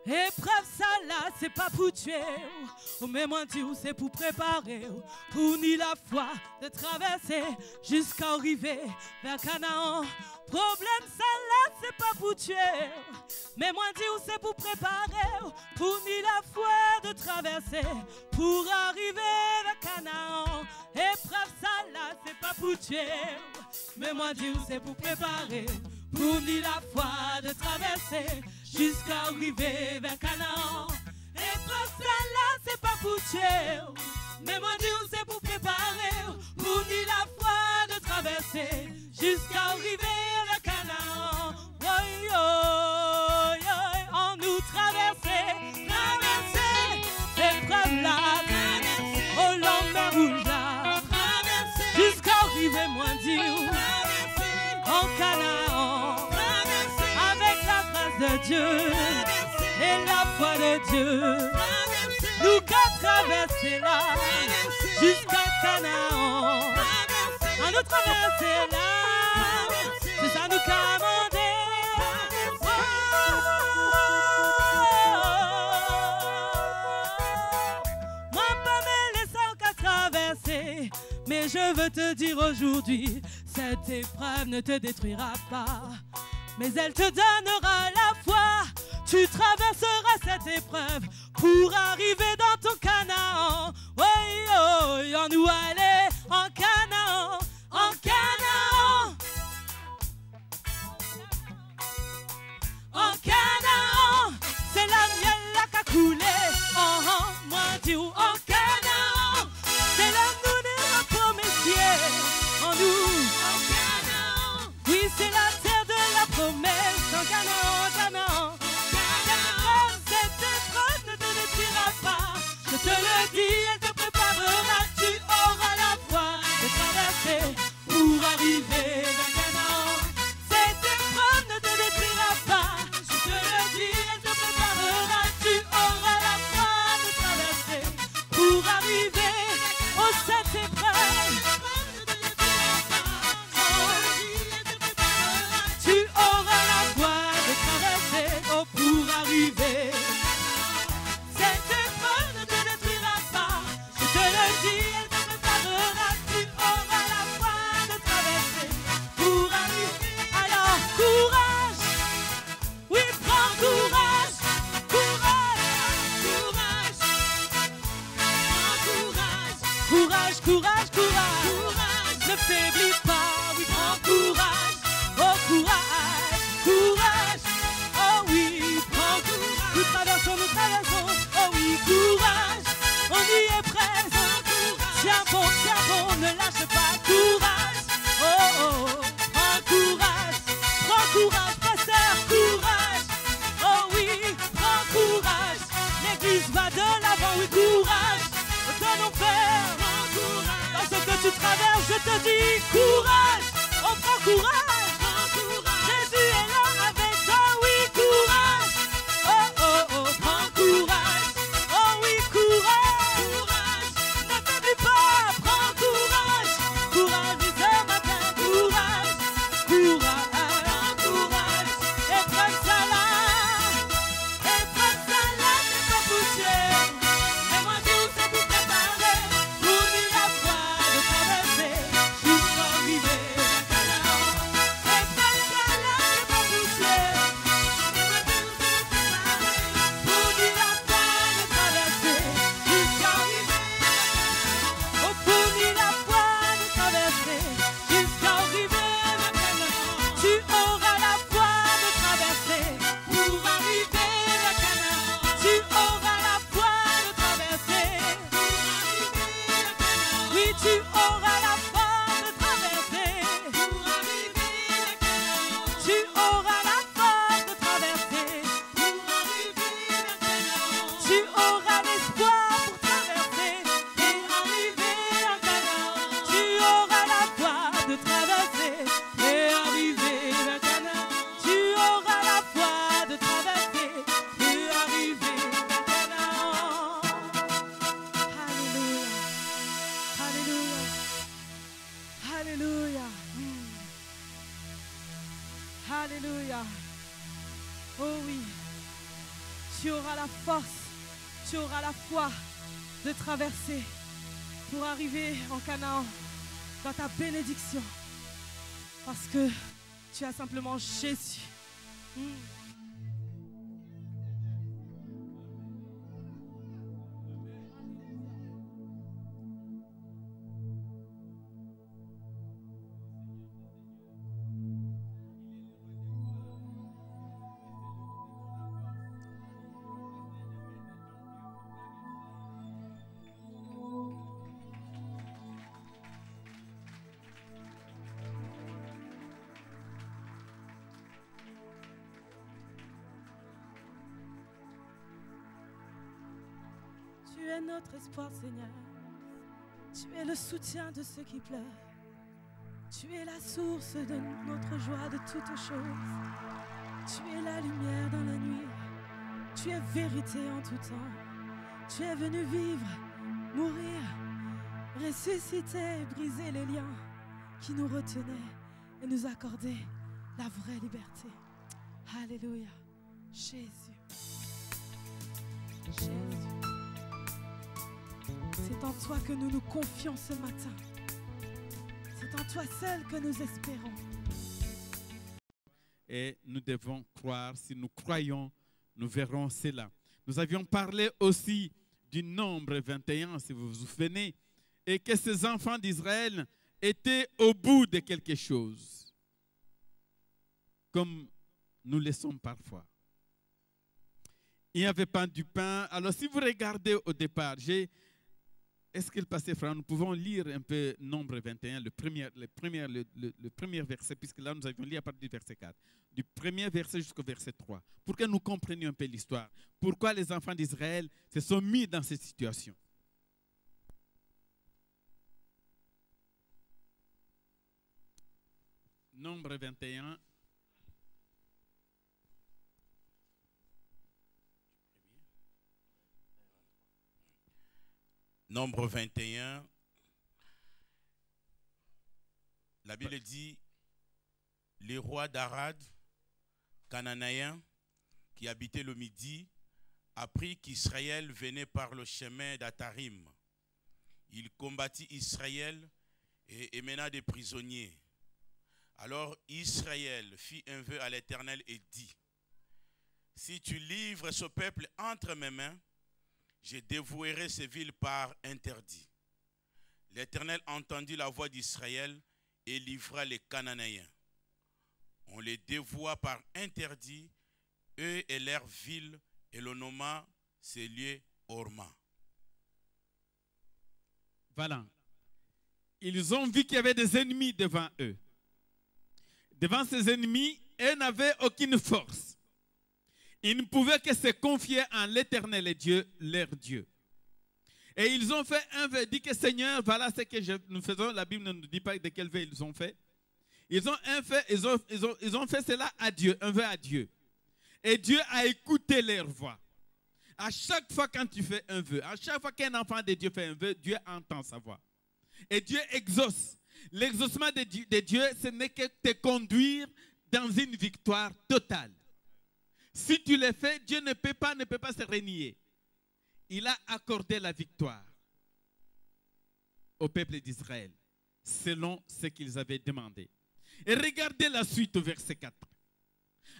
Épreuve ça là, c'est pas pour tuer. Mais moi dire c'est pour préparer. Pour ni la foi de traverser jusqu'à arriver vers Canaan. Problème ça là, c'est pas pour tuer. Mais moi dire c'est pour préparer. Pour ni la foi de traverser. Pour arriver vers Canaan. Épreuve ça là, c'est pas pour tuer. Mais moi dire c'est pour préparer. Pour ni la foi de traverser jusqu'à arriver vers Canaan. Épreuve ça là, c'est pas pour tuer. Mais moi dire c'est pour préparer. Pour ni la foi de traverser jusqu'à arriver vers Canaan. Oh, oh, oh, en nous traverser épreuve là, au long mer rouge là, jusqu'à arriver moi dire en Canaan, avec la grâce de Dieu et la foi de Dieu, nous qu'à traverser là, jusqu'à Canaan, à nous traverser là, c'est ça nous qu'a demandé. Moi pas me laisser qu'à traverser, mais je veux te dire aujourd'hui, cette épreuve ne te détruira pas, mais elle te donnera la foi. Tu traverseras cette épreuve pour arriver dans ton Canaan. Oui, oh, en nous aller en Canaan, en Canaan, en Canaan. C'est la miel là qu'a coulé, moi dis en Canaan. C'est la nous des promessiers en nous, en Canaan. Oui, c'est la terre de la promesse en Canaan, en Canaan. Je te le dis, elle te préparera, tu auras la foi de traverser pour arriver vers Canaan. Cette épreuve ne te détruira pas, je te le dis, elle te préparera, tu auras la foi de traverser pour arriver au cette épreuve. Tu auras la foi de traverser pour arriver. Courage, courage, ne faiblis pas, oui, prends courage, oh courage, courage, oh oui, prends courage, nous traversons, oh oui, courage, on y est prêt, tiens bon, ne lâche pas, courage, oh, oh, prends courage, pasteur, courage, oh oui, prends courage, l'église va de l'avant, oui, courage, donnons faire. Dans ce que tu traverses, je te dis courage, on prend courage, Jésus est là avec toi, oui, courage, oh, oh, oh, prends courage, oh oui, courage, ne faiblis pas, prends courage, oui, ce matin, courage, épreuve ça là, c'est pas pour tuer, mais moi Dieu c'est pour préparer, pour lui la foi de traverser, jusqu'à arriver à Canaan. Épreuve ça là, c'est pas pour tuer, mais moi Dieu c'est pour préparer, pour lui la foi de traverser, jusqu'à arriver à Canaan. Oh, pour lui la foi de traverser, jusqu'à arriver à Canaan. Tu auras la foi de traverser, pour arriver à Canaan. Tu auras la foi de traverser, pour arriver à Canaan. Oui, tu auras la foi de traverser, pour arriver à Canaan. Tu auras la foi de traverser, pour arriver à Canaan. Tu auras l'espoir pour traverser et arriver à Canaan. Tu auras la foi de traverser et arriver à Canaan. Tu auras la foi de traverser et arriver à Canaan. Alléluia, alléluia, alléluia, alléluia. Oh oui, tu auras la force, tu auras la foi de traverser pour arriver en Canaan dans ta bénédiction. Parce que tu as simplement Jésus. Tu es notre espoir, Seigneur. Tu es le soutien de ceux qui pleurent. Tu es la source de notre joie de toutes choses. Tu es la lumière dans la nuit. Tu es vérité en tout temps. Tu es venu vivre, mourir, ressusciter, briser les liens qui nous retenaient et nous accorder la vraie liberté. Alléluia. Jésus. Jésus. C'est en toi que nous nous confions ce matin. C'est en toi seul que nous espérons. Et nous devons croire. Si nous croyons, nous verrons cela. Nous avions parlé aussi du nombre 21, si vous vous souvenez, et que ces enfants d'Israël étaient au bout de quelque chose, comme nous le sommes parfois. Il n'y avait pas du pain. Alors si vous regardez au départ, est-ce qu'il passait, frère? Nous pouvons lire un peu Nombre 21, le premier verset, puisque là nous avions lu à partir du verset 4, du premier verset jusqu'au verset 3, pour que nous comprenions un peu l'histoire. Pourquoi les enfants d'Israël se sont mis dans cette situation. Nombre 21. Nombre 21, la Bible dit, les rois d'Arad, cananéens, qui habitaient le Midi, apprit qu'Israël venait par le chemin d'Atarim. Il combattit Israël et mena des prisonniers. Alors Israël fit un vœu à l'Éternel et dit, si tu livres ce peuple entre mes mains, je dévouerai ces villes par interdit. L'Éternel entendit la voix d'Israël et livra les Cananéens. On les dévoua par interdit, eux et leurs villes, et le nomma ces lieux Horma. Voilà. Ils ont vu qu'il y avait des ennemis devant eux. Devant ces ennemis, eux n'avaient aucune force. Ils ne pouvaient que se confier en l'Éternel et Dieu, leur Dieu. Et ils ont fait un vœu, dit que Seigneur, voilà ce que nous faisons. La Bible ne nous dit pas de quel vœu ils ont fait. Ils ont fait cela à Dieu, un vœu à Dieu. Et Dieu a écouté leur voix. À chaque fois quand tu fais un vœu, à chaque fois qu'un enfant de Dieu fait un vœu, Dieu entend sa voix. Et Dieu exauce. L'exaucement de Dieu, ce n'est que te conduire dans une victoire totale. Si tu le fais, Dieu ne peut pas se renier. Il a accordé la victoire au peuple d'Israël, selon ce qu'ils avaient demandé. Et regardez la suite au verset 4.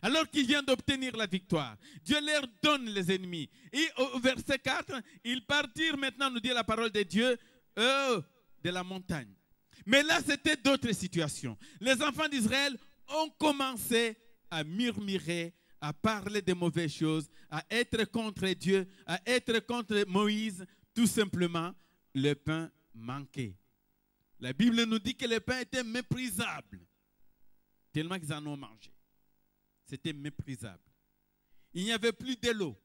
Alors qu'il vient d'obtenir la victoire, Dieu leur donne les ennemis. Et au verset 4, ils partirent maintenant, nous dit la parole de Dieu, de la montagne. Mais là, c'était d'autres situations. Les enfants d'Israël ont commencé à murmurer, à parler de mauvaises choses, à être contre Dieu, à être contre Moïse. Tout simplement, le pain manquait. La Bible nous dit que le pain était méprisable, tellement qu'ils en ont mangé. C'était méprisable. Il n'y avait plus de l'eau.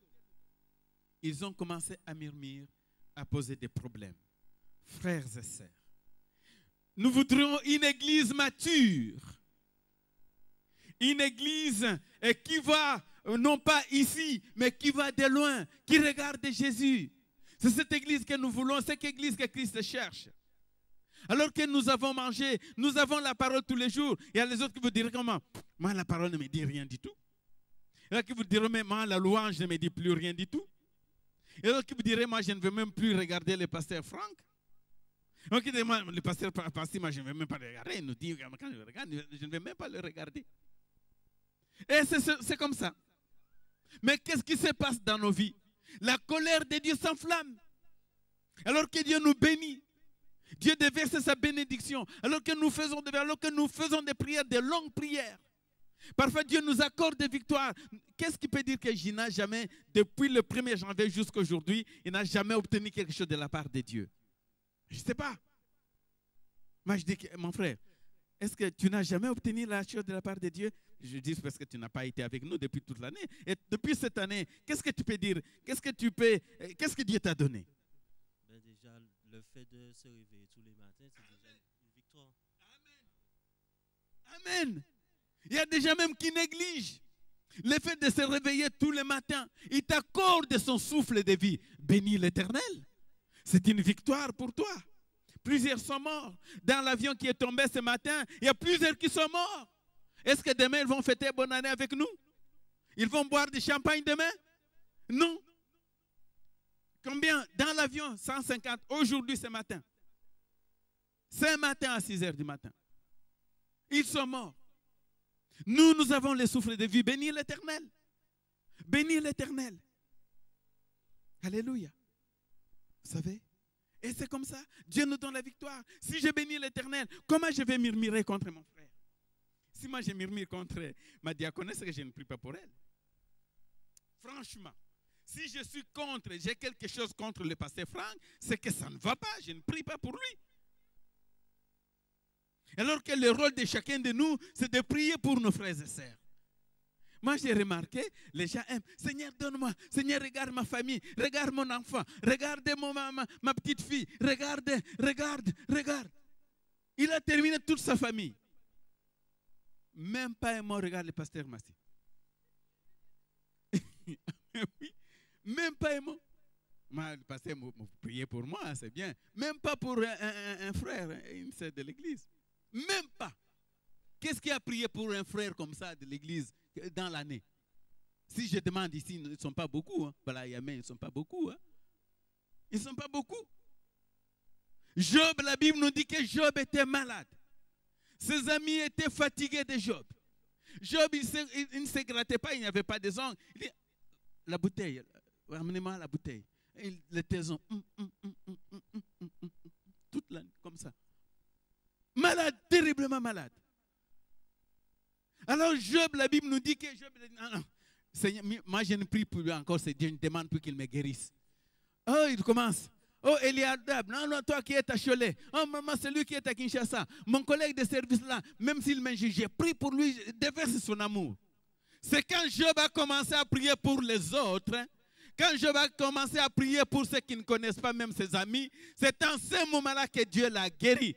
Ils ont commencé à murmurer, à poser des problèmes. Frères et sœurs, nous voudrions une église mature. Une église qui va, non pas ici, mais qui va de loin, qui regarde Jésus. C'est cette église que nous voulons, c'est l'église que Christ cherche. Alors que nous avons mangé, nous avons la parole tous les jours. Il y a les autres qui vous diront comment? Moi, la parole ne me dit rien du tout. Il y en a qui vous diront, mais moi, la louange ne me dit plus rien du tout. Et d'autres qui vous diraient, moi, je ne veux même plus regarder le pasteur Franck. Donc, le pasteur Pasti, moi, je ne veux même pas le regarder. Il nous dit, quand je le regarde, je ne veux même pas le regarder. Et c'est comme ça. Mais qu'est-ce qui se passe dans nos vies? La colère de Dieu s'enflamme. Alors que Dieu nous bénit. Dieu déverse sa bénédiction. Alors que nous faisons des prières, des longues prières. Parfois, Dieu nous accorde des victoires. Qu'est-ce qui peut dire que Gina, jamais, depuis le 1er janvier jusqu'à aujourd'hui, il n'a jamais obtenu quelque chose de la part de Dieu? Je ne sais pas. Moi, je dis, mon frère, est-ce que tu n'as jamais obtenu la chose de la part de Dieu? Je dis parce que tu n'as pas été avec nous depuis toute l'année. Et depuis cette année, qu'est-ce que tu peux dire? Qu'est-ce que Dieu t'a donné? Ben déjà, le fait de se réveiller tous les matins, c'est déjà une victoire. Amen. Amen. Il y a des gens même qui négligent le fait de se réveiller tous les matins. Il t'accorde son souffle de vie. Bénis l'Éternel. C'est une victoire pour toi. Plusieurs sont morts. Dans l'avion qui est tombé ce matin, il y a plusieurs qui sont morts. Est-ce que demain, ils vont fêter bonne année avec nous? Ils vont boire du champagne demain? Non. Combien? Dans l'avion, 150. Aujourd'hui, ce matin. Ce matin à 6 heures du matin. Ils sont morts. Nous avons le souffle de vie. Bénis l'Éternel. Bénis l'Éternel. Alléluia. Vous savez? Et c'est comme ça. Dieu nous donne la victoire. Si je bénis l'Éternel, comment je vais murmurer contre mon frère? Si moi je murmure contre ma diaconesse, c'est que je ne prie pas pour elle. Franchement, si je suis contre, j'ai quelque chose contre le pasteur Franck, c'est que ça ne va pas. Je ne prie pas pour lui. Alors que le rôle de chacun de nous, c'est de prier pour nos frères et sœurs. Moi, j'ai remarqué, les gens aiment. Seigneur, donne-moi. Seigneur, regarde ma famille. Regarde mon enfant. Regarde ma petite fille. Regarde. Il a terminé toute sa famille. Même pas un mot, regarde le pasteur Massi. Oui, même pas un mot. Moi, le pasteur m'a prié pour moi, c'est bien. Même pas pour un frère, une sœur de l'église. Même pas. Qu'est-ce qui a prié pour un frère comme ça de l'église dans l'année? Si je demande ici, ils ne sont pas beaucoup. Hein. Voilà, ils ne sont pas beaucoup. Hein. Ils ne sont pas beaucoup. Job, la Bible nous dit que Job était malade. Ses amis étaient fatigués de Job. Job, il ne se grattait pas, il n'y avait pas de ongles. Il dit, la bouteille, amenez-moi la bouteille. Et le taison, toute la nuit, comme ça. Malade, terriblement malade. Alors Job, la Bible nous dit que Job, non, Seigneur, moi je ne prie plus encore, c'est Dieu, je ne demande plus qu'il me guérisse. Oh, il commence. Oh, Eliadab, non, toi qui es à Cholet. Oh, maman, c'est lui qui est à Kinshasa. Mon collègue de service là, même s'il m'a jugé, j'ai prié pour lui, déverse son amour. C'est quand Job a commencé à prier pour les autres, quand Job a commencé à prier pour ceux qui ne connaissent pas même ses amis, c'est en ce moment-là que Dieu l'a guéri.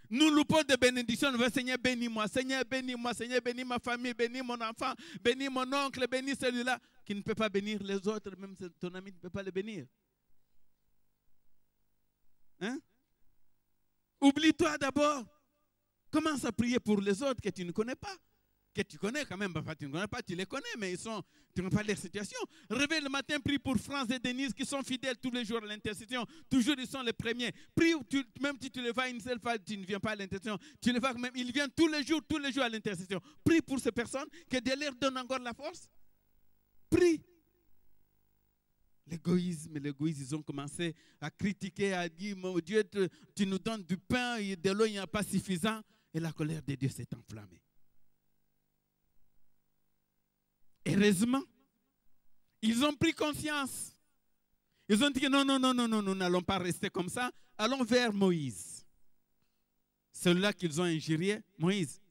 Nous loupons des bénédictions, nous disons, Seigneur, bénis-moi, Seigneur, bénis-moi, Seigneur, bénis ma famille, bénis mon enfant, bénis mon oncle, bénis celui-là, qui ne peut pas bénir les autres, même ton ami ne peut pas le bénir. Hein? Oublie-toi d'abord. Commence à prier pour les autres que tu ne connais pas. Que tu connais quand même, tu ne connais pas, tu les connais, mais tu ne connais pas leur situation. Réveille le matin, prie pour France et Denise qui sont fidèles tous les jours à l'intercession. Toujours ils sont les premiers. Prie, même si tu les vois une seule fois, tu ne viens pas à l'intercession. Tu les vois même, ils viennent tous les jours à l'intercession. Prie pour ces personnes, que Dieu leur donne encore la force. Prie. L'égoïsme, ils ont commencé à critiquer, à dire, mon Dieu, tu nous donnes du pain et de l'eau, il n'y a pas suffisant. Et la colère de Dieu s'est enflammée. Heureusement, ils ont pris conscience. Ils ont dit que non, nous n'allons pas rester comme ça. Allons vers Moïse. Celui-là qu'ils ont injurié, Moïse,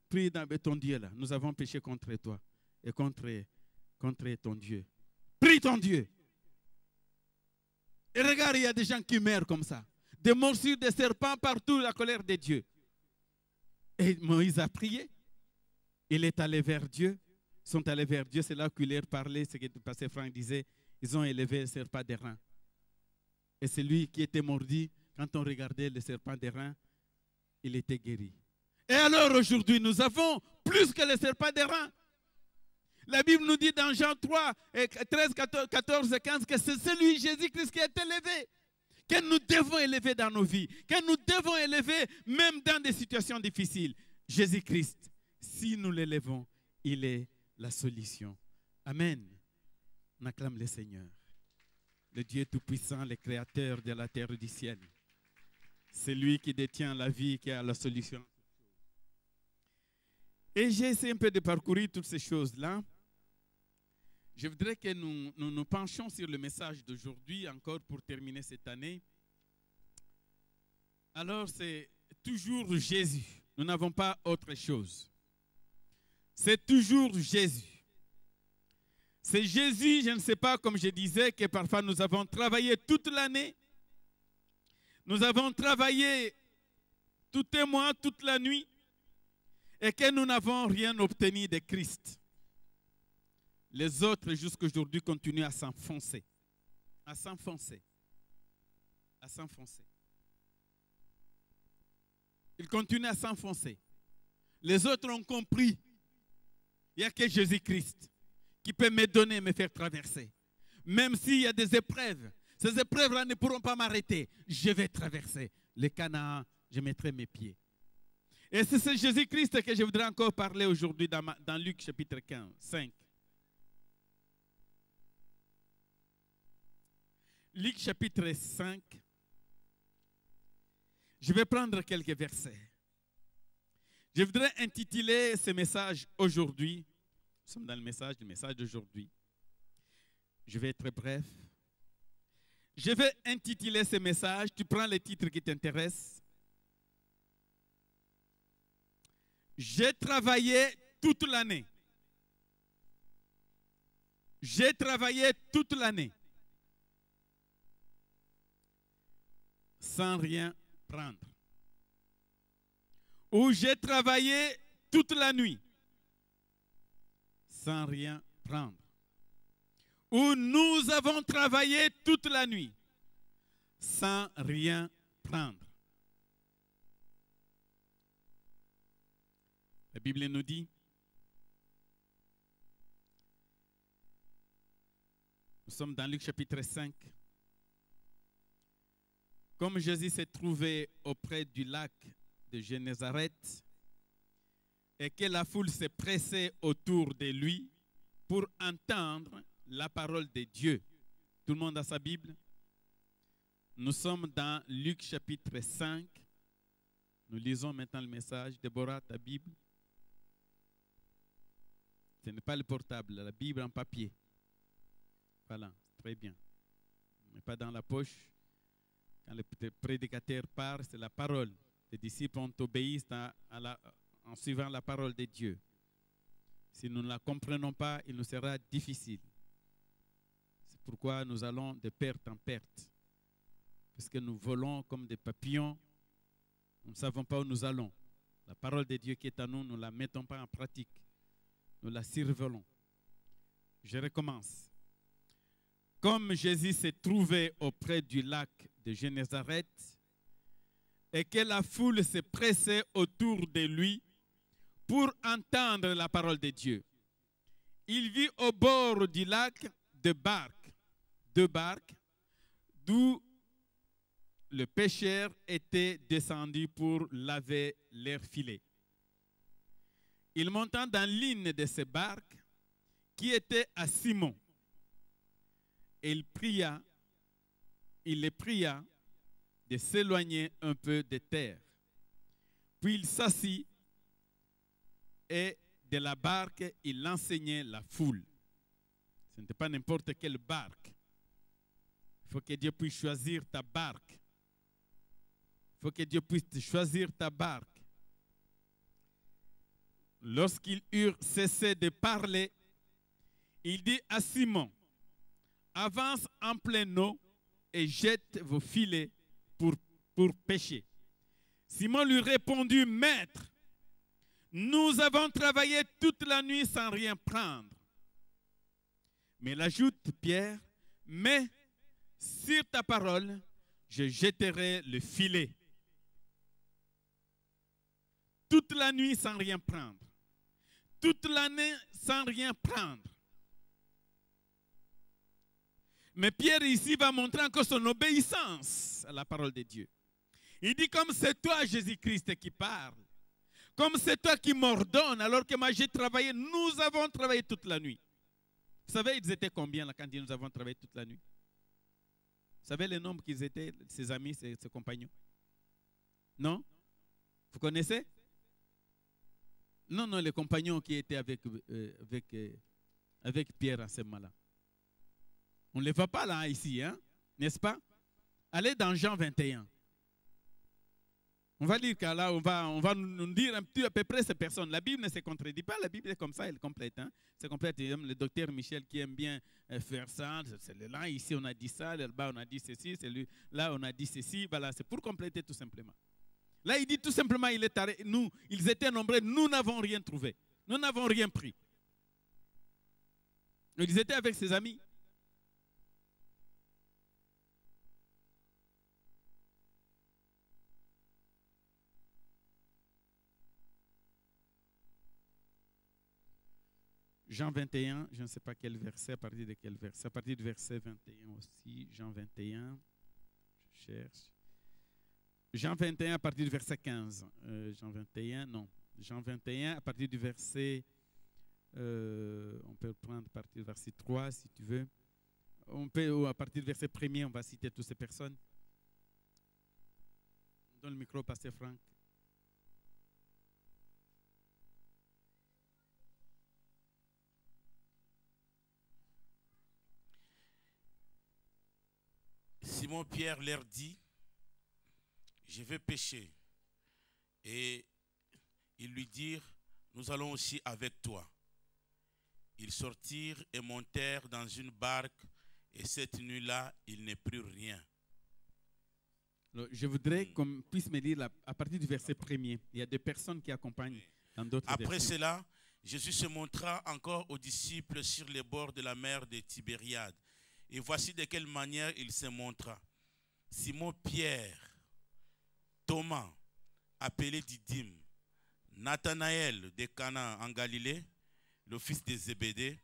prie dans ton Dieu là. Nous avons péché contre toi et contre ton Dieu. Prie ton Dieu. Et regarde, il y a des gens qui meurent comme ça. Des morsures de serpents partout, la colère de Dieu. Et Moïse a prié. Il est allé vers Dieu. Ils sont allés vers Dieu. C'est là qu'il leur parlait. Ce que le pasteur Franck disait. Ils ont élevé le serpent des reins. Et celui qui était mordu, quand on regardait le serpent des reins, il était guéri. Et alors aujourd'hui, nous avons plus que le serpent des reins. La Bible nous dit dans Jean 3, 13, 14 et 15 que c'est celui, Jésus-Christ, qui est élevé, que nous devons élever dans nos vies, que nous devons élever même dans des situations difficiles. Jésus-Christ, si nous l'élevons, il est la solution. Amen. On acclame le Seigneur, le Dieu Tout-Puissant, le Créateur de la terre et du ciel. C'est lui qui détient la vie, qui a la solution. Et j'ai essayé un peu de parcourir toutes ces choses-là. Je voudrais que nous penchions sur le message d'aujourd'hui, encore pour terminer cette année. Alors, c'est toujours Jésus. Nous n'avons pas autre chose. C'est toujours Jésus. C'est Jésus, je ne sais pas, comme je disais, que parfois nous avons travaillé toute l'année. Nous avons travaillé tout un mois, toute la nuit, et que nous n'avons rien obtenu de Christ. Les autres, jusqu'à aujourd'hui, continuent à s'enfoncer. À s'enfoncer. À s'enfoncer. Ils continuent à s'enfoncer. Les autres ont compris. Il n'y a que Jésus-Christ qui peut me donner, me faire traverser. Même s'il y a des épreuves, ces épreuves-là ne pourront pas m'arrêter. Je vais traverser le Canaan, je mettrai mes pieds. Et c'est ce Jésus-Christ que je voudrais encore parler aujourd'hui dans Luc chapitre 5. Luc chapitre 5. Je vais prendre quelques versets. Je voudrais intituler ce message aujourd'hui. Nous sommes dans le message d'aujourd'hui. Je vais être bref. Je vais intituler ce message. Tu prends les titres qui t'intéressent. J'ai travaillé toute l'année. J'ai travaillé toute l'année. Sans rien prendre. Ou j'ai travaillé toute la nuit. Sans rien prendre. Ou nous avons travaillé toute la nuit. Sans rien prendre. La Bible nous dit, nous sommes dans Luc chapitre 5, comme Jésus s'est trouvé auprès du lac de Génézareth et que la foule s'est pressée autour de lui pour entendre la parole de Dieu. Tout le monde a sa Bible? Nous sommes dans Luc chapitre 5. Nous lisons maintenant le message. Déborah, ta Bible? Ce n'est pas le portable, la Bible en papier. Voilà, très bien. Mais pas dans la poche. Quand le prédicateur parle, c'est la parole. Les disciples ont obéi en suivant la parole de Dieu. Si nous ne la comprenons pas, il nous sera difficile. C'est pourquoi nous allons de perte en perte. Parce que nous volons comme des papillons. Nous ne savons pas où nous allons. La parole de Dieu qui est à nous, nous ne la mettons pas en pratique. Nous la survolons. Je recommence. Comme Jésus s'est trouvé auprès du lac de Génézareth et que la foule s'est pressée autour de lui pour entendre la parole de Dieu, il vit au bord du lac deux barques, d'où le pêcheur était descendu pour laver leurs filets. Il monta dans l'une de ces barques qui était à Simon. Et il les pria de s'éloigner un peu de terre. Puis il s'assit et de la barque, il enseignait la foule. Ce n'était pas n'importe quelle barque. Il faut que Dieu puisse choisir ta barque. Il faut que Dieu puisse choisir ta barque. Lorsqu'ils eurent cessé de parler, il dit à Simon, avance en pleine eau et jette vos filets pour pêcher. Simon lui répondit, Maître, nous avons travaillé toute la nuit sans rien prendre. Mais il ajoute Pierre, mais sur ta parole, je jetterai le filet. Toute la nuit sans rien prendre. toute l'année sans rien prendre. Mais Pierre ici va montrer encore son obéissance à la parole de Dieu. Il dit comme c'est toi Jésus-Christ qui parle, comme c'est toi qui m'ordonnes alors que moi j'ai travaillé, nous avons travaillé toute la nuit. Vous savez ils étaient combien là quand nous avons travaillé toute la nuit? Vous savez le nombre qu'ils étaient, ses amis, ses compagnons? Non? Vous connaissez? Non, les compagnons qui étaient avec Pierre à ce moment-là. On ne les voit pas là, ici, hein? N'est-ce pas? Allez dans Jean 21. On va lire car là, on va nous dire un petit à peu près ces personnes. La Bible ne se contredit pas, la Bible est comme ça, elle est complète. Hein? C'est complète. Le docteur Michel qui aime bien faire ça, c'est là, ici on a dit ça, là-bas on a dit ceci, là on a dit ceci, voilà, c'est pour compléter tout simplement. Là il dit tout simplement, ils étaient nombreux, nous n'avons rien trouvé, nous n'avons rien pris. Ils étaient avec ses amis. Jean 21, je ne sais pas quel verset, à partir de quel verset, à partir du verset 21 aussi, Jean 21, je cherche. Jean 21 à partir du verset 15. Jean 21, non. Jean 21 à partir du verset, on peut prendre à partir du verset 3 si tu veux. On peut, ou à partir du verset 1er, on va citer toutes ces personnes. On donne le micro au pasteur Franck. Simon-Pierre leur dit, je vais pêcher. Et ils lui dirent, nous allons aussi avec toi. Ils sortirent et montèrent dans une barque, et cette nuit-là, ils ne prirent rien. Alors, je voudrais qu'on puisse me lire à partir du verset 1er. Il y a des personnes qui accompagnent dans d'autres versions. Après cela, Jésus se montra encore aux disciples sur les bords de la mer de Tibériade. Et voici de quelle manière il se montra. Simon-Pierre, Thomas, appelé Didyme, Nathanaël de Cana en Galilée, le fils de Zébédée,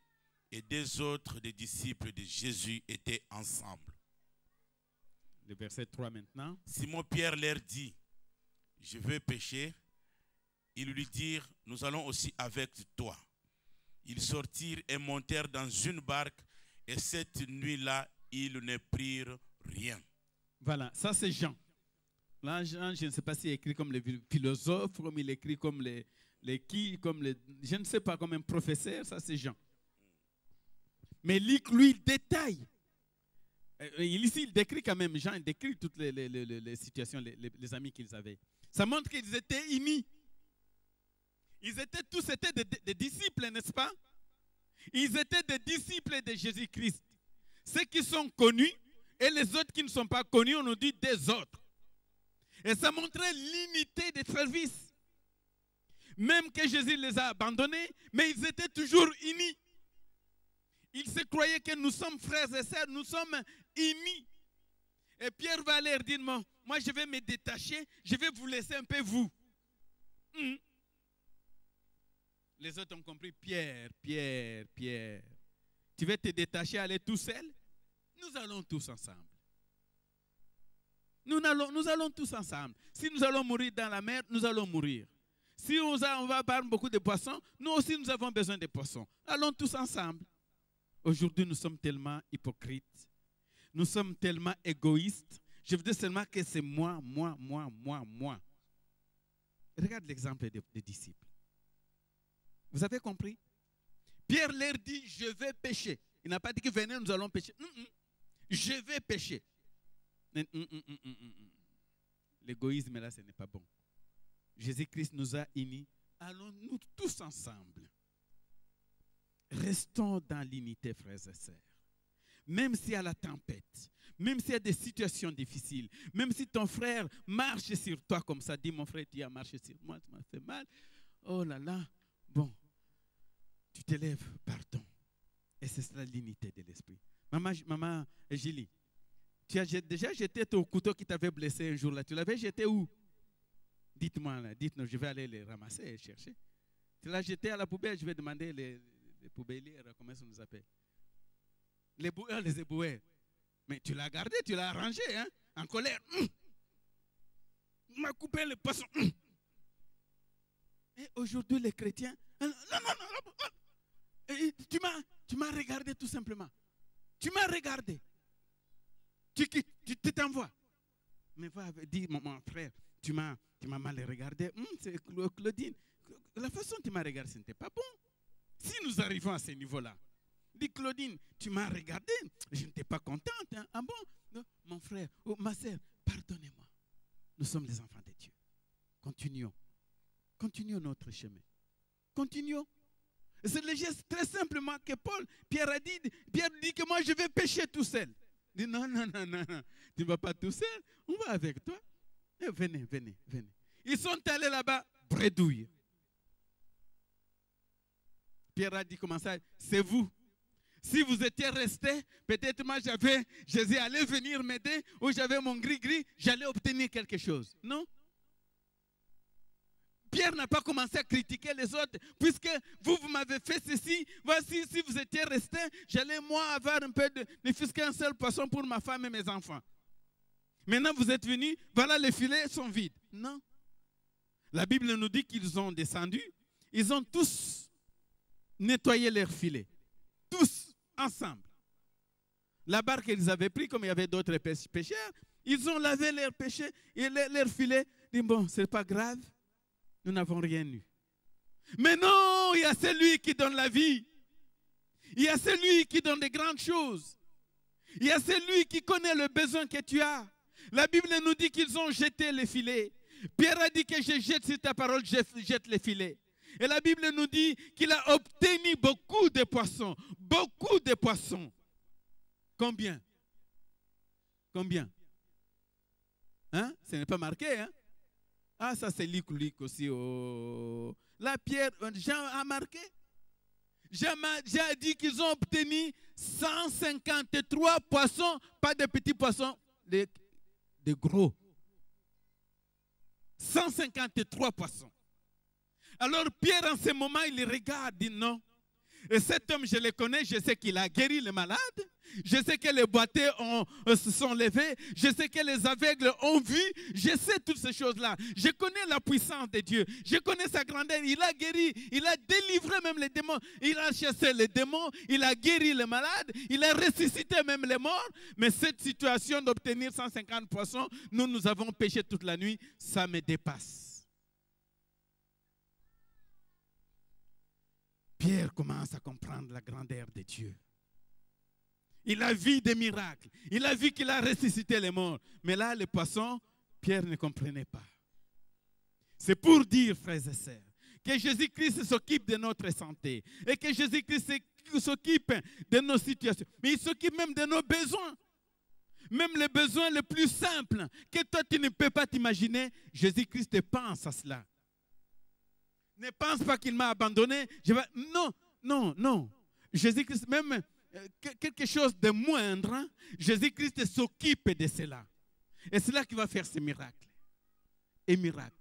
et deux autres des disciples de Jésus étaient ensemble. Le verset 3 maintenant. Simon-Pierre leur dit, je veux pêcher. Ils lui dirent, nous allons aussi avec toi. Ils sortirent et montèrent dans une barque, et cette nuit-là, ils ne prirent rien. Voilà, ça c'est Jean. Là, Jean, je ne sais pas s'il écrit comme les philosophes, comme il écrit comme je ne sais pas, comme un professeur, ça c'est Jean. Mais Luc, lui, détaille. Ici, il décrit quand même, Jean, il décrit toutes les situations, les amis qu'ils avaient. Ça montre qu'ils étaient unis. Ils étaient tous des disciples, n'est-ce pas? Ils étaient des disciples de Jésus-Christ. Ceux qui sont connus et les autres qui ne sont pas connus, on nous dit des autres. Et ça montrait l'unité des services. Même que Jésus les a abandonnés, mais ils étaient toujours unis. Ils se croyaient que nous sommes frères et sœurs, nous sommes unis. Et Pierre va leur dire, moi je vais me détacher, je vais vous laisser un peu vous. Les autres ont compris, Pierre. Tu veux te détacher, aller tout seul? Nous allons tous ensemble. Nous allons tous ensemble. Si nous allons mourir dans la mer, nous allons mourir. Si on va prendre beaucoup de poissons, nous aussi nous avons besoin de poissons. Allons tous ensemble. Aujourd'hui, nous sommes tellement hypocrites. Nous sommes tellement égoïstes. Je veux dire seulement que c'est moi. Regarde l'exemple des disciples. Vous avez compris? Pierre leur dit, je vais pêcher. Il n'a pas dit que venez, nous allons pêcher. Je vais pêcher. L'égoïsme là, ce n'est pas bon. Jésus-Christ nous a unis. Allons-nous tous ensemble. Restons dans l'unité, frères et sœurs. Même s'il y a la tempête, même s'il y a des situations difficiles, même si ton frère marche sur toi comme ça, dis mon frère, tu as marché sur moi, tu m'as fait mal. Oh là là, bon, tu te lèves, pardon. Et c'est ça l'unité de l'esprit. Maman Julie, tu as déjà jeté ton couteau qui t'avait blessé un jour là. Tu l'avais jeté où? Dites-moi là, dites-nous, je vais aller les ramasser et chercher. Tu l'as jeté à la poubelle, je vais demander les poubellières, comment ça nous appelle? Les boueurs, les éboueurs. Mais tu l'as gardé, tu l'as arrangé, hein, en colère. Il m'a coupé le poisson. Et aujourd'hui, les chrétiens, non, tu m'as regardé tout simplement. Tu m'as regardé. Tu t'envoies. Mais va dire, mon frère, tu m'as mal regardé. C'est Claudine. La façon dont tu m'as regardé, ce n'était pas bon. Si nous arrivons à ce niveau-là, dis Claudine, tu m'as regardé, je n'étais pas contente. Hein? Ah bon? Non, mon frère, ma soeur, pardonnez-moi. Nous sommes des enfants de Dieu. Continuons. Continuons notre chemin. Continuons. C'est le geste très simplement que Pierre a dit. Pierre dit que moi je vais pécher tout seul. Il dit non, tu ne vas pas tout seul, on va avec toi. Et venez. Ils sont allés là-bas, bredouille. Pierre a dit comment ça, c'est vous. Si vous étiez restés, peut-être moi Jésus allait venir m'aider, ou j'avais mon gris-gris, j'allais obtenir quelque chose. Non? Pierre n'a pas commencé à critiquer les autres, puisque vous m'avez fait ceci. Voici, si vous étiez restés, j'allais moi avoir un peu ne fût-ce qu'un seul poisson pour ma femme et mes enfants. Maintenant vous êtes venus, voilà les filets sont vides. Non. La Bible nous dit qu'ils ont descendu, ils ont tous nettoyé leurs filets. Tous ensemble. La barque qu'ils avaient pris, comme il y avait d'autres pêcheurs, ils ont lavé leurs péchés et leurs filets. Ils disent bon, c'est pas grave. Nous n'avons rien eu. Mais non, il y a celui qui donne la vie. Il y a celui qui donne des grandes choses. Il y a celui qui connaît le besoin que tu as. La Bible nous dit qu'ils ont jeté les filets. Pierre a dit que je jette sur ta parole, je jette les filets. Et la Bible nous dit qu'il a obtenu beaucoup de poissons. Beaucoup de poissons. Combien? Combien? Hein? Ce n'est pas marqué, hein? Ah, ça c'est Luc aussi. Oh. Là, Pierre, Jean a marqué. Jean a dit qu'ils ont obtenu 153 poissons, pas de petits poissons, de gros. 153 poissons. Alors Pierre, en ce moment, il regarde, dit non. Et cet homme, je le connais, je sais qu'il a guéri les malades. Je sais que les boiteux se sont levés. Je sais que les aveugles ont vu. Je sais toutes ces choses-là. Je connais la puissance de Dieu. Je connais sa grandeur. Il a guéri. Il a délivré même les démons. Il a chassé les démons. Il a guéri les malades. Il a ressuscité même les morts. Mais cette situation d'obtenir 150 poissons, nous avons péché toute la nuit. Ça me dépasse. Pierre commence à comprendre la grandeur de Dieu. Il a vu des miracles. Il a vu qu'il a ressuscité les morts. Mais là, les poissons, Pierre ne comprenait pas. C'est pour dire, frères et sœurs, que Jésus-Christ s'occupe de notre santé. Et que Jésus-Christ s'occupe de nos situations. Mais il s'occupe même de nos besoins. Même les besoins les plus simples que toi, tu ne peux pas t'imaginer. Jésus-Christ pense à cela. Ne pense pas qu'il m'a abandonné. Non. Jésus-Christ, même quelque chose de moindre, hein, Jésus-Christ s'occupe de cela. Et c'est là qu'il va faire ces miracles. Et miracles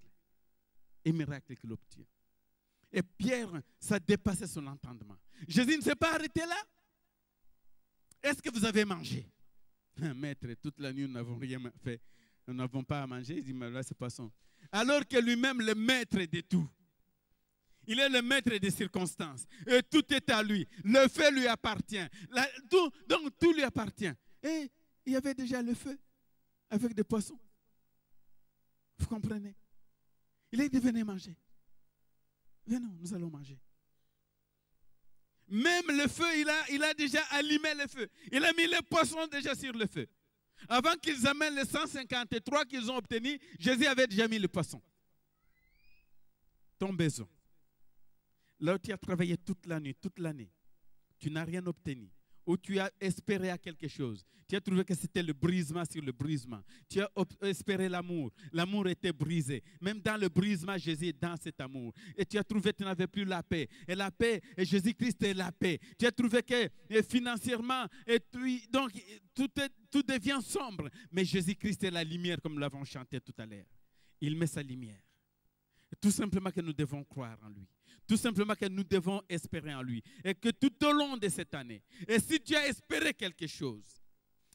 qu'il obtient. Et Pierre, ça dépassait son entendement. Jésus ne s'est pas arrêté là. Est-ce que vous avez mangé? Maître, toute la nuit, nous n'avons rien fait. Nous n'avons pas à manger. Il dit, mais là, c'est poisson. Alors que lui-même, le maître de tout. Il est le maître des circonstances. Et tout est à lui. Le feu lui appartient. Donc tout lui appartient. Et il y avait déjà le feu avec des poissons. Vous comprenez? Il est dit, venez manger. Venons, nous allons manger. Même le feu, il a déjà allumé le feu. Il a mis les poissons déjà sur le feu. Avant qu'ils amènent les 153 qu'ils ont obtenus, Jésus avait déjà mis le poisson. Ton besoin. Là où tu as travaillé toute la nuit, toute l'année, tu n'as rien obtenu. Ou tu as espéré à quelque chose. Tu as trouvé que c'était le brisement sur le brisement. Tu as espéré l'amour. L'amour était brisé. Même dans le brisement, Jésus est dans cet amour. Et tu as trouvé que tu n'avais plus la paix. Et la paix, et Jésus-Christ est la paix. Tu as trouvé que financièrement, donc tout devient sombre. Mais Jésus-Christ est la lumière, comme nous l'avons chanté tout à l'heure. Il met sa lumière. Tout simplement que nous devons croire en lui. Tout simplement que nous devons espérer en lui. Et que tout au long de cette année, et si tu as espéré quelque chose,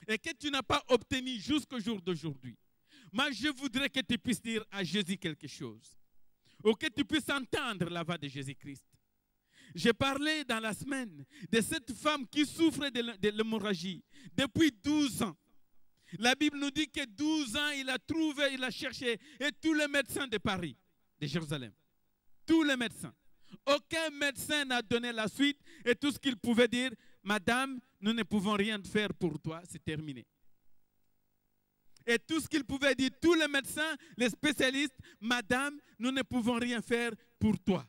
et que tu n'as pas obtenu jusqu'au jour d'aujourd'hui, moi je voudrais que tu puisses dire à Jésus quelque chose. Ou que tu puisses entendre la voix de Jésus-Christ. J'ai parlé dans la semaine de cette femme qui souffre de l'hémorragie depuis 12 ans. La Bible nous dit que 12 ans, il a trouvé, il a cherché, et tous les médecins de Paris, de Jérusalem, tous les médecins. Aucun médecin n'a donné la suite, et tout ce qu'il pouvait dire, madame, nous ne pouvons rien faire pour toi, c'est terminé. Et tout ce qu'il pouvait dire, tous les médecins, les spécialistes, madame, nous ne pouvons rien faire pour toi.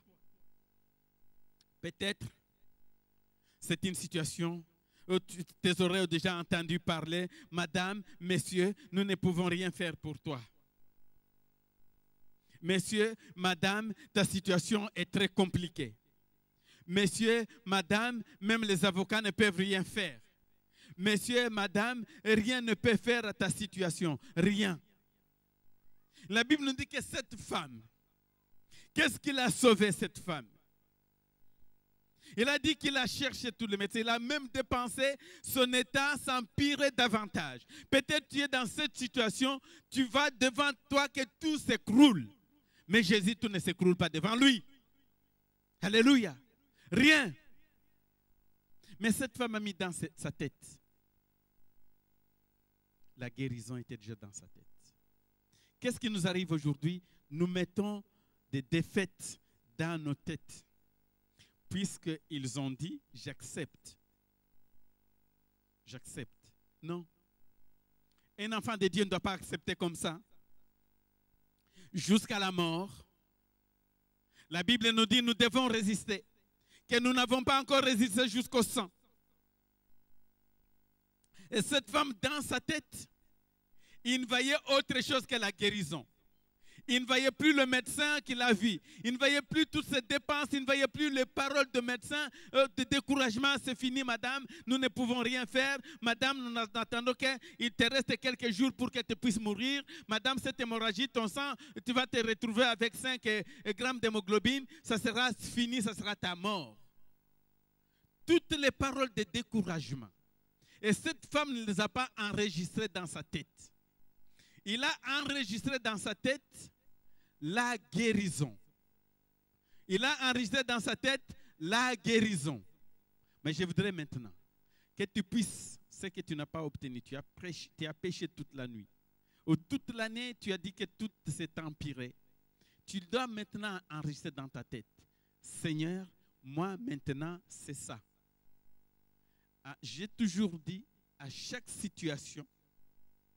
Peut-être, c'est une situation où tes oreilles ont déjà entendu parler, madame, messieurs, nous ne pouvons rien faire pour toi. Messieurs, madame, ta situation est très compliquée. Messieurs, madame, même les avocats ne peuvent rien faire. Messieurs, madame, rien ne peut faire à ta situation. Rien. La Bible nous dit que cette femme, qu'est-ce qu'il a sauvé cette femme? Il a dit qu'il a cherché tous les médecins. Il a même dépensé, son état s'empirait davantage. Peut-être tu es dans cette situation, tu vas devant toi que tout s'écroule. Mais Jésus, tout ne s'écroule pas devant lui. Alléluia. Rien. Mais cette femme a mis dans sa tête. La guérison était déjà dans sa tête. Qu'est-ce qui nous arrive aujourd'hui? Nous mettons des défaites dans nos têtes. Puisqu'ils ont dit, j'accepte. J'accepte. Non. Un enfant de Dieu ne doit pas accepter comme ça. Jusqu'à la mort. La Bible nous dit, nous devons résister. Que nous n'avons pas encore résisté jusqu'au sang. Et cette femme, dans sa tête, il ne voyait autre chose que la guérison. Il ne voyait plus le médecin qui l'a vu. Il ne voyait plus toutes ces dépenses. Il ne voyait plus les paroles de médecin. De découragement, c'est fini, madame. Nous ne pouvons rien faire. Madame, nous attendons qu'il te reste quelques jours pour que tu puisses mourir. Madame, cette hémorragie, ton sang, tu vas te retrouver avec 5 grammes d'hémoglobine. Ça sera fini, ça sera ta mort. Toutes les paroles de découragement. Et cette femme ne les a pas enregistrées dans sa tête. Il a enregistré dans sa tête la guérison. Il a enregistré dans sa tête la guérison. Mais je voudrais maintenant que tu puisses, ce que tu n'as pas obtenu, tu as péché toute la nuit. Ou toute l'année, tu as dit que tout s'est empiré. Tu dois maintenant enregistrer dans ta tête. Seigneur, moi maintenant, c'est ça. J'ai toujours dit, à chaque situation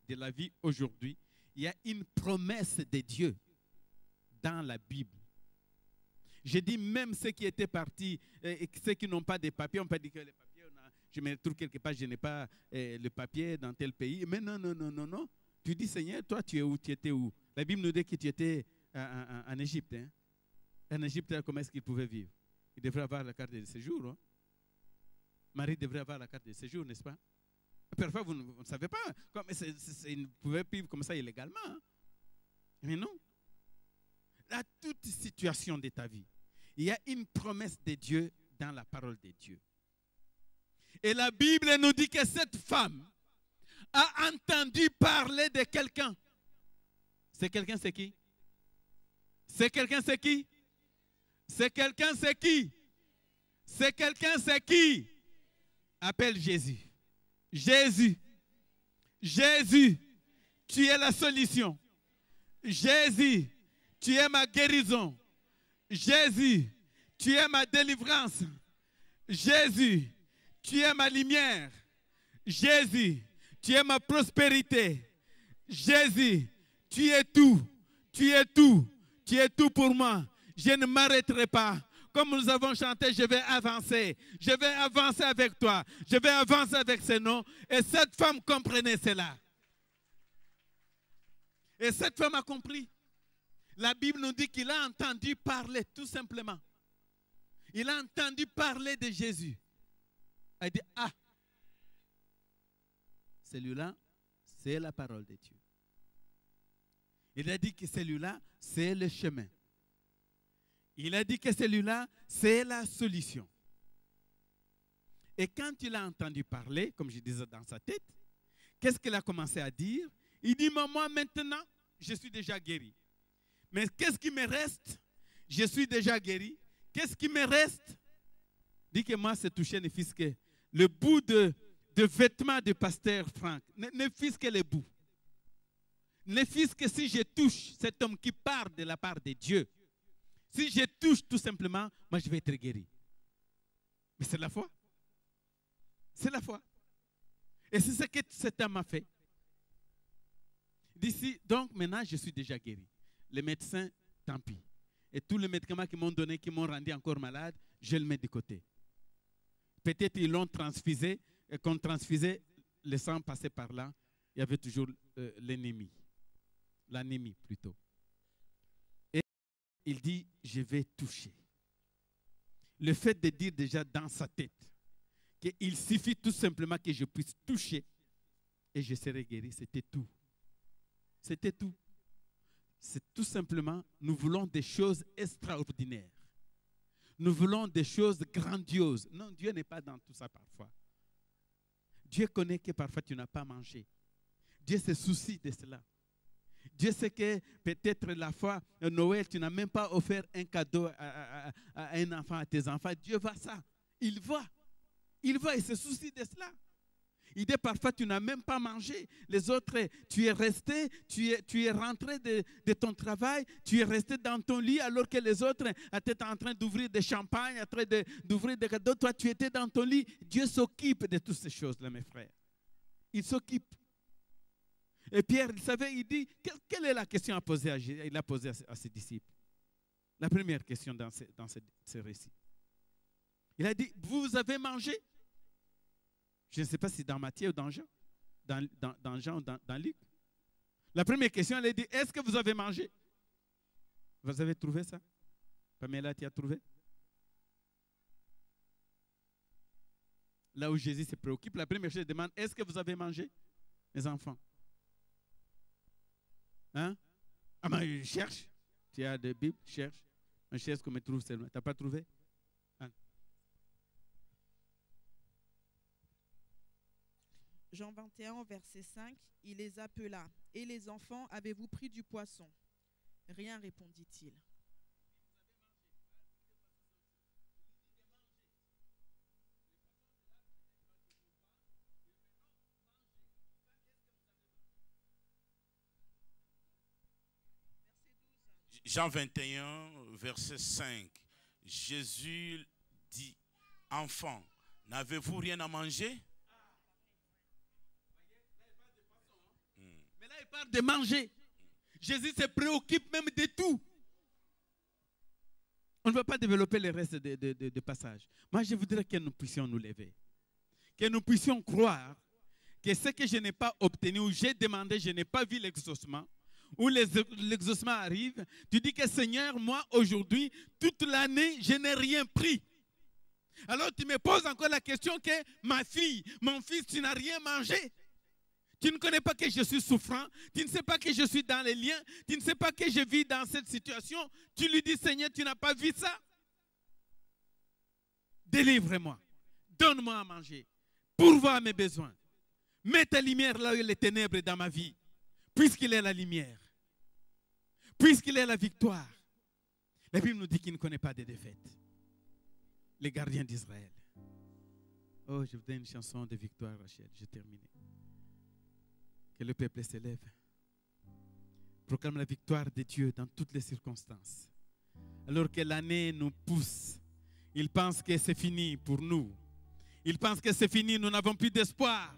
de la vie aujourd'hui, il y a une promesse de Dieu dans la Bible. J'ai dit même ceux qui étaient partis, ceux qui n'ont pas de papiers, on peut dire que les papiers, je me retrouve quelque part, je n'ai pas le papier dans tel pays. Mais non, non, non, non, non. Tu dis, Seigneur, toi, tu es où? Tu étais où? La Bible nous dit que tu étais en Égypte. Hein? En Égypte, comment est-ce qu'il pouvait vivre? Il devrait avoir la carte de séjour. Hein? Marie devrait avoir la carte de séjour, n'est-ce pas? Parfois, vous ne savez pas. Il ne pouvait vivre comme ça illégalement. Hein? Mais non. À toute situation de ta vie, il y a une promesse de Dieu dans la parole de Dieu. Et la Bible nous dit que cette femme a entendu parler de quelqu'un. C'est quelqu'un, c'est qui? C'est quelqu'un, c'est qui? C'est quelqu'un, c'est qui? C'est quelqu'un, c'est qui? Appelle Jésus. Jésus. Jésus, tu es la solution. Jésus, tu es ma guérison. Jésus, tu es ma délivrance. Jésus, tu es ma lumière. Jésus, tu es ma prospérité. Jésus, tu es tout. Tu es tout. Tu es tout pour moi. Je ne m'arrêterai pas. Comme nous avons chanté, je vais avancer. Je vais avancer avec toi. Je vais avancer avec ce nom. Et cette femme comprenait cela. Et cette femme a compris. La Bible nous dit qu'il a entendu parler, tout simplement. Il a entendu parler de Jésus. Elle dit, ah, celui-là, c'est la parole de Dieu. Il a dit que celui-là, c'est le chemin. Il a dit que celui-là, c'est la solution. Et quand il a entendu parler, comme je disais dans sa tête, qu'est-ce qu'il a commencé à dire? Il dit, moi maintenant, je suis déjà guéri. Mais qu'est-ce qui me reste? Je suis déjà guéri. Qu'est-ce qui me reste? Dit que moi, c'est toucher ne fût que le bout de vêtements de pasteur Franck. Ne fût que le bout. Ne fût que si je touche cet homme qui part de la part de Dieu. Si je touche tout simplement, moi je vais être guéri. Mais c'est la foi. C'est la foi. Et c'est ce que cet homme a fait. D'ici, donc maintenant je suis déjà guéri. Les médecins, tant pis. Et tous les médicaments qu'ils m'ont donné, qui m'ont rendu encore malade, je le mets de côté. Peut-être ils l'ont transfusé, et quand on transfusait, le sang passait par là, il y avait toujours l'ennemi. L'anémie plutôt. Et il dit, je vais toucher. Le fait de dire déjà dans sa tête qu'il suffit tout simplement que je puisse toucher et je serai guéri, c'était tout. C'était tout. C'est tout simplement, nous voulons des choses extraordinaires. Nous voulons des choses grandioses. Non, Dieu n'est pas dans tout ça parfois. Dieu connaît que parfois tu n'as pas mangé. Dieu se soucie de cela. Dieu sait que peut-être la fois, Noël, tu n'as même pas offert un cadeau à un enfant, à tes enfants. Dieu voit ça. Il voit. Il voit, il se soucie de cela. Il dit parfois tu n'as même pas mangé. Les autres, tu es resté, tu es rentré de ton travail, tu es resté dans ton lit alors que les autres étaient en train d'ouvrir des champagnes, en train d'ouvrir des cadeaux. Toi, tu étais dans ton lit. Dieu s'occupe de toutes ces choses-là, mes frères. Il s'occupe. Et Pierre, il savait, il dit, quelle est la question à poser à Jésus? Il a posé à ses disciples. La première question dans ce récit. Il a dit, vous avez mangé? Je ne sais pas si dans Matthieu ou dans Jean, dans Jean ou dans Luc. La première question, elle a dit, est-ce que vous avez mangé? Vous avez trouvé ça? Pamela, tu as trouvé? Là où Jésus se préoccupe, la première chose, il demande, est-ce que vous avez mangé, mes enfants? Hein? Ah ben, cherche. Tu as des Bibles, cherche. Je cherche qu'on me trouve seulement. Tu n'as pas trouvé? Hein? Jean 21, verset 5, il les appela. Et les enfants, avez-vous pris du poisson? Rien, répondit-il. Jean 21, verset 5. Jésus dit, enfants, n'avez-vous rien à manger? Mais là, il parle de manger. Jésus se préoccupe même de tout. On ne va pas développer le reste de passages. Moi, je voudrais que nous puissions nous lever. Que nous puissions croire que ce que je n'ai pas obtenu, ou j'ai demandé, je n'ai pas vu l'exaucement, où l'exaucement arrive, tu dis que Seigneur, moi aujourd'hui, toute l'année, je n'ai rien pris. Alors tu me poses encore la question que ma fille, mon fils, tu n'as rien mangé. Tu ne connais pas que je suis souffrant, tu ne sais pas que je suis dans les liens, tu ne sais pas que je vis dans cette situation. Tu lui dis, Seigneur, tu n'as pas vu ça? Délivre-moi, donne-moi à manger, pourvois mes besoins. Mets ta lumière là où il y a les ténèbres dans ma vie. Puisqu'il est la lumière, puisqu'il est la victoire. La Bible nous dit qu'il ne connaît pas de défaite. Les gardiens d'Israël. Oh, je vous donne une chanson de victoire, Rachel. J'ai terminé. Que le peuple s'élève. Proclame la victoire de Dieu dans toutes les circonstances. Alors que l'année nous pousse, ils pensent que c'est fini pour nous. Ils pensent que c'est fini, nous n'avons plus d'espoir.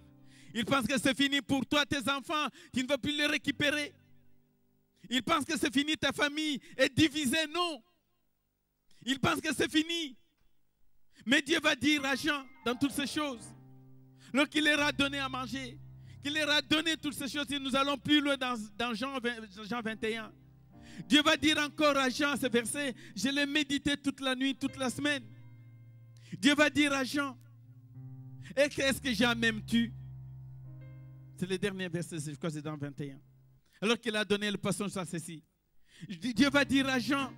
Ils pensent que c'est fini pour toi, tes enfants, tu ne vas plus les récupérer. Ils pensent que c'est fini, ta famille est divisée. Non. Ils pensent que c'est fini. Mais Dieu va dire à Jean dans toutes ces choses, lorsqu'il leur a donné à manger, qu'il leur a donné toutes ces choses, et nous allons plus loin dans Jean 21. Dieu va dire encore à Jean ce verset, je l'ai médité toute la nuit, toute la semaine. Dieu va dire à Jean, et qu'est-ce que Jean m'aimes-tu? C'est le dernier verset, je crois que c'est dans 21. Alors qu'il a donné le poisson sur ceci. Dieu va dire à Jean,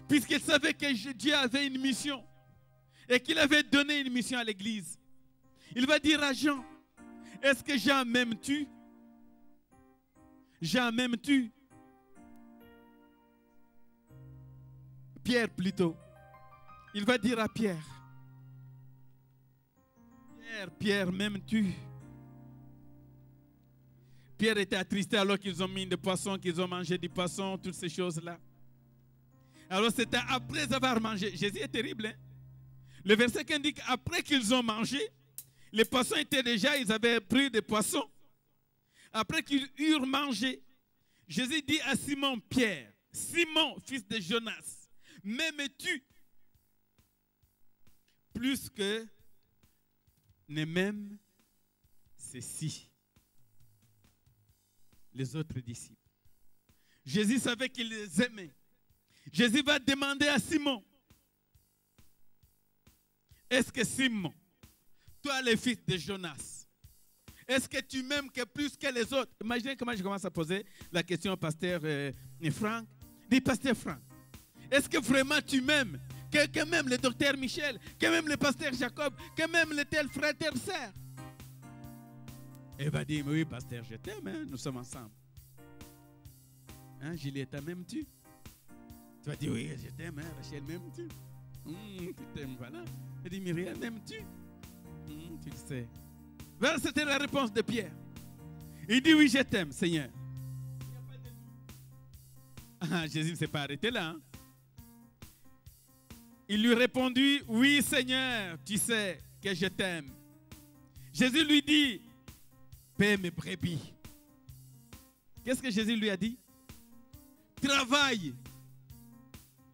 puisqu'il savait que Dieu avait une mission et qu'il avait donné une mission à l'église. Il va dire à Jean, est-ce que Jean m'aimes-tu? Jean m'aimes-tu? Pierre plutôt. Il va dire à Pierre, Pierre, m'aimes-tu? Pierre était attristé alors qu'ils ont mis des poissons, qu'ils ont mangé du poisson, toutes ces choses-là. Alors c'était après avoir mangé. Jésus est terrible, hein? Le verset qui indique, après qu'ils ont mangé, les poissons étaient déjà, ils avaient pris des poissons. Après qu'ils eurent mangé, Jésus dit à Simon Pierre, Simon, fils de Jonas, m'aimes-tu plus que ne m'aiment ceci, les autres disciples? Jésus savait qu'il les aimait. Jésus va demander à Simon, est-ce que Simon, toi le fils de Jonas, est-ce que tu m'aimes que plus que les autres? Imaginez comment je commence à poser la question au pasteur Franck. Dis, pasteur Franck, est-ce que vraiment tu m'aimes? Que même le docteur Michel, que même le pasteur Jacob, que même le tel frère, telle sœur? Il va dire, oui pasteur, je t'aime, hein, nous sommes ensemble. Hein, Juliette, m'aimes-tu? Tu vas dire, oui, je t'aime, hein, Rachel, m'aimes-tu? Tu t'aimes, voilà. Il dit, Myriam, m'aimes-tu? Tu le sais. Voilà, c'était la réponse de Pierre. Il dit, oui, je t'aime, Seigneur. Ah, Jésus ne s'est pas arrêté là. Hein? Il lui répondit, oui, Seigneur, tu sais que je t'aime. Jésus lui dit, paie mes brebis. Qu'est-ce que Jésus lui a dit? Travaille.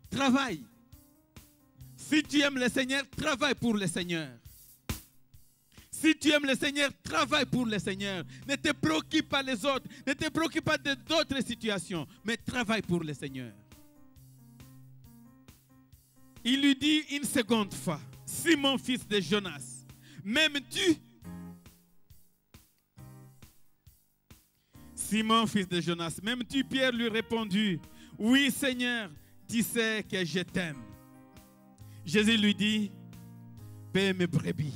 Travaille. Si tu aimes le Seigneur, travaille pour le Seigneur. Si tu aimes le Seigneur, travaille pour le Seigneur. Ne te préoccupe pas des autres. Ne te préoccupe pas d'autres situations. Mais travaille pour le Seigneur. Il lui dit une seconde fois, Simon, fils de Jonas, m'aimes-tu? Simon, fils de Jonas, m'aimes-tu? Pierre lui répondit, oui, Seigneur, tu sais que je t'aime. Jésus lui dit, paie mes brebis.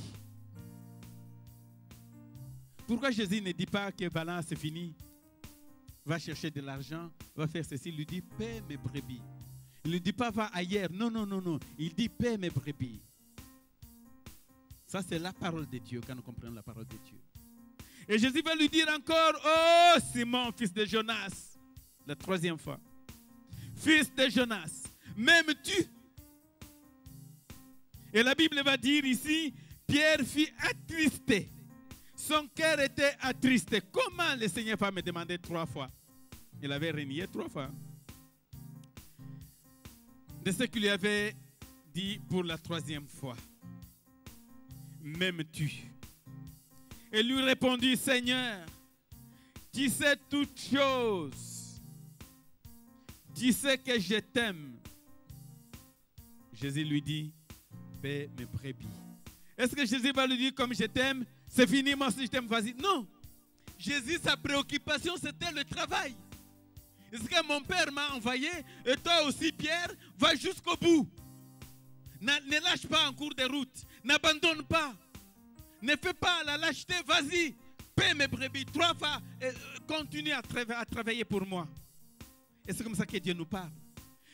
Pourquoi Jésus ne dit pas que voilà, c'est fini, va chercher de l'argent, va faire ceci? Il lui dit, paie mes brebis. Il ne dit pas, va ailleurs. Non, non, non, non. Il dit, paie mes brebis. Ça, c'est la parole de Dieu, quand nous comprenons la parole de Dieu. Et Jésus va lui dire encore, oh, Simon, fils de Jonas, la troisième fois. Fils de Jonas, m'aimes-tu? Et la Bible va dire ici, Pierre fut attristé. Son cœur était attristé. Comment le Seigneur va me demander 3 fois? Il avait renié 3 fois. De ce qu'il lui avait dit pour la 3e fois. M'aimes-tu? Et lui répondit, Seigneur, tu sais toutes choses. Tu sais que je t'aime. Jésus lui dit, paie mes brebis. Est-ce que Jésus va lui dire, comme je t'aime, c'est fini, moi si je t'aime, vas-y? Non. Jésus, sa préoccupation, c'était le travail. Est-ce que mon Père m'a envoyé? Et toi aussi, Pierre, va jusqu'au bout. Ne lâche pas en cours de route. N'abandonne pas. Ne fais pas la lâcheté. Vas-y. Paie mes brebis 3 fois. Et continue à travailler pour moi. Et c'est comme ça que Dieu nous parle.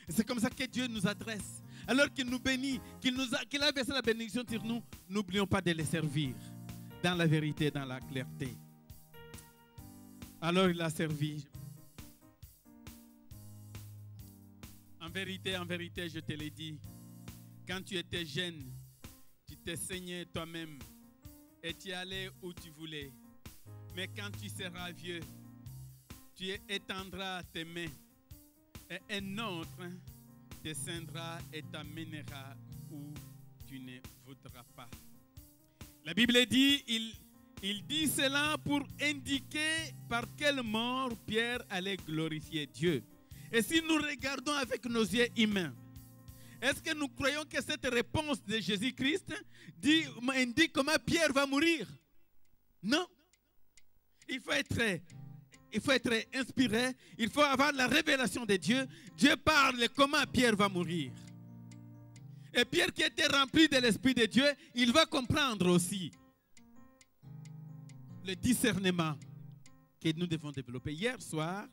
Et c'est comme ça que Dieu nous adresse. Alors qu'il nous bénit, qu'il a versé la bénédiction sur nous, n'oublions pas de les servir. Dans la vérité, dans la clarté. Alors il a servi. En vérité, je te l'ai dit, quand tu étais jeune, tu t'es saigné toi-même et tu allais où tu voulais. Mais quand tu seras vieux, tu étendras tes mains et un autre te ceindra et t'amènera où tu ne voudras pas. La Bible dit, il dit cela pour indiquer par quelle mort Pierre allait glorifier Dieu. Et si nous regardons avec nos yeux humains, est-ce que nous croyons que cette réponse de Jésus-Christ indique comment Pierre va mourir? Non. Il faut être il faut être inspiré, il faut avoir la révélation de Dieu. Dieu parle comment Pierre va mourir. Et Pierre qui était rempli de l'Esprit de Dieu, il va comprendre aussi le discernement que nous devons développer. Hier soir,